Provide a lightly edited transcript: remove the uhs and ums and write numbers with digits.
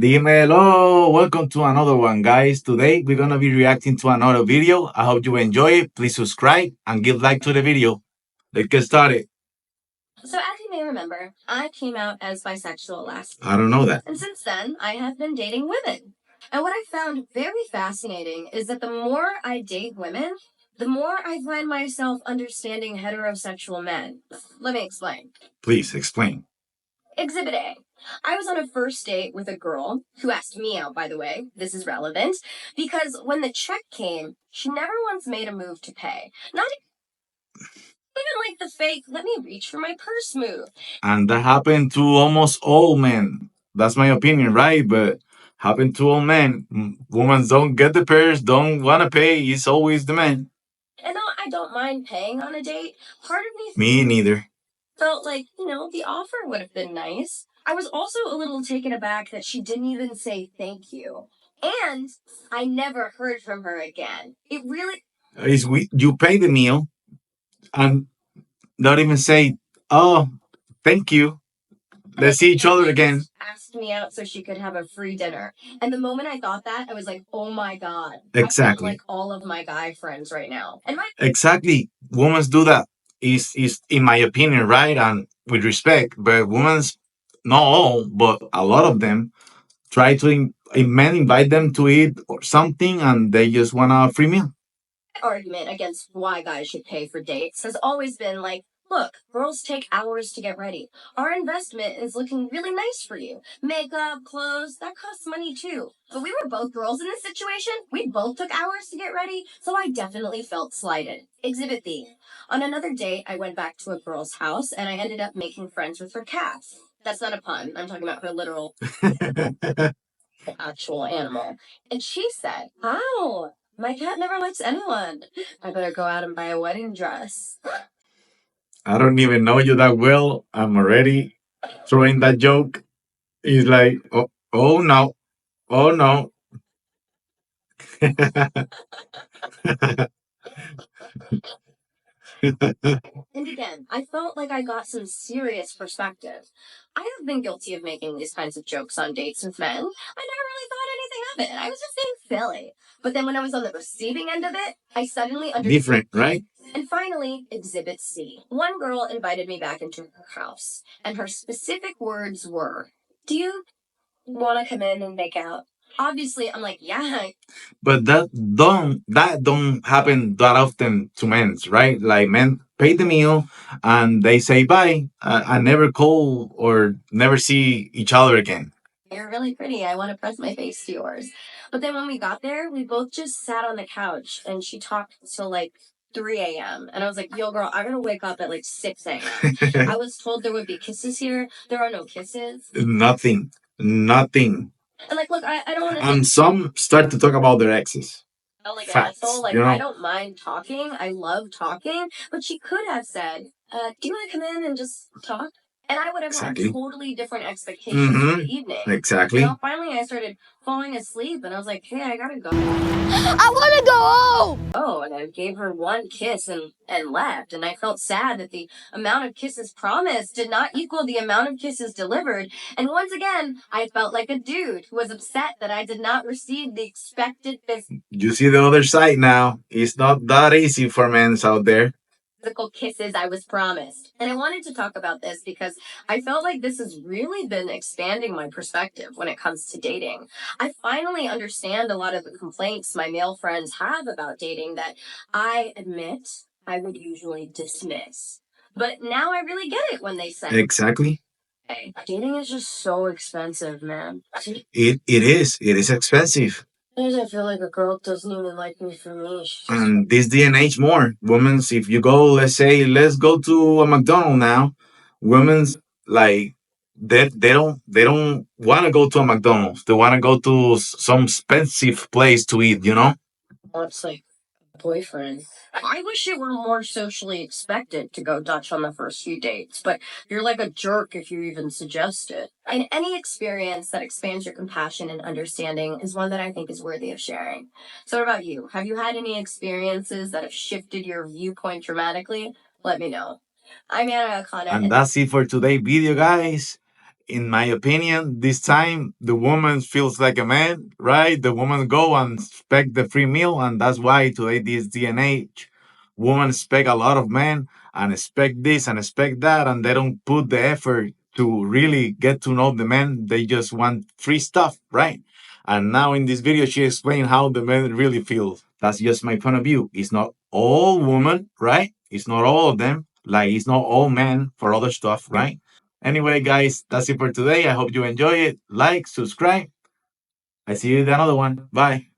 Dímelo! Welcome to another one, guys. Today we're gonna be reacting to another video. I hope you enjoy it. Please subscribe and give like to the video. Let's get started. So, as you may remember, I came out as bisexual last I don't know that. and since then, I have been dating women. And what I found very fascinating is that the more I date women, the more I find myself understanding heterosexual men. Let me explain. Please explain. Exhibit A. I was on a first date with a girl who asked me out, by the way. This is relevant because when the check came, she never once made a move to pay. Not even like the fake, let me reach for my purse move. And that happened to almost all men. That's my opinion, right? But happened to all men. Women don't get the purse, don't wanna pay. It's always the man. And though I don't mind paying on a date, part of Me neither. felt like, the offer would have been nice. I was also a little taken aback that she didn't even say thank you. And I never heard from her again. It really You pay the meal and don't even say, "Oh, thank you. Let's see each other again." asked me out so she could have a free dinner. And the moment I thought that, I was like, oh my God. Exactly. I like all of my guy friends right now. Exactly. Women do that. Is in my opinion, right? And with respect, but women's not all, but a lot of them try to men invite them to eat or something, and they just want a free meal. Argument against why guys should pay for dates has always been like, look, girls take hours to get ready. Our investment is looking really nice for you. Makeup, clothes, that costs money too. But we were both girls in this situation. We both took hours to get ready, so I definitely felt slighted. Exhibit B. On another date, I went back to a girl's house and I ended up making friends with her cat. That's not a pun. I'm talking about her literal actual animal. And she said, "Wow, my cat never likes anyone. I better go out and buy a wedding dress." I don't even know you that well. I'm already throwing that joke. It's like, oh no, oh no. And again, I felt like I got some serious perspective. I have been guilty of making these kinds of jokes on dates with men. I never really thought anything of it. I was just being silly. But then when I was on the receiving end of it, I suddenly understood. Different, right? And finally, Exhibit C. One girl invited me back into her house, and her specific words were, "Do you want to come in and make out?" Obviously, I'm like, yeah. But that don't happen that often to men, right? Like men pay the meal and they say bye. I never call or never see each other again. You're really pretty. I want to press my face to yours. But then when we got there, we both just sat on the couch and she talked till like 3 a.m. And I was like, yo, girl, I gotta wake up at like 6 a.m. I was told there would be kisses here. There are no kisses. Nothing. Nothing. And like, look, I don't want to. And some start to talk about their exes. Like an Facts, asshole. Like, you know? I don't mind talking. I love talking. But she could have said, do you want to come in and just talk? And I would have Exactly. had totally different expectations for the evening. Exactly. Finally, I started falling asleep, and I was like, hey, I gotta go. I want to go home! Oh, and I gave her one kiss and left. And I felt sad that the amount of kisses promised did not equal the amount of kisses delivered. And once again, I felt like a dude who was upset that I did not receive the expected You see the other side now. It's not that easy for men out there. Physical kisses I was promised. And I wanted to talk about this because I felt like this has really been expanding my perspective when it comes to dating. I finally understand a lot of the complaints my male friends have about dating that I admit I would usually dismiss. But now I really get it when they say, exactly. Hey, dating is just so expensive, man. It is. It is expensive. I feel like a girl doesn't even like me for me. And this day and age more. Women's, if you go, let's go to a McDonald's now. Women's like they don't want to go to a McDonald's. They want to go to some expensive place to eat. You know. Well, it's like boyfriend. I wish it were more socially expected to go Dutch on the first few dates, but you're like a jerk if you even suggest it. And any experience that expands your compassion and understanding is one that I think is worthy of sharing. So, what about you? Have you had any experiences that have shifted your viewpoint dramatically? Let me know. I'm Anna Akana. And that's it for today's video, guys. in my opinion, this time the woman feels like a man, right? The woman go and expect the free meal, and that's why today this DNH, women expect a lot of men and expect this and expect that, and they don't put the effort to really get to know the men. They just want free stuff, right? And now in this video, she explained how the men really feel. That's just my point of view. It's not all women, right? It's not all of them. Like it's not all men for other stuff, right? Anyway, guys, that's it for today. I hope you enjoy it. Like, subscribe. I see you in another one. Bye.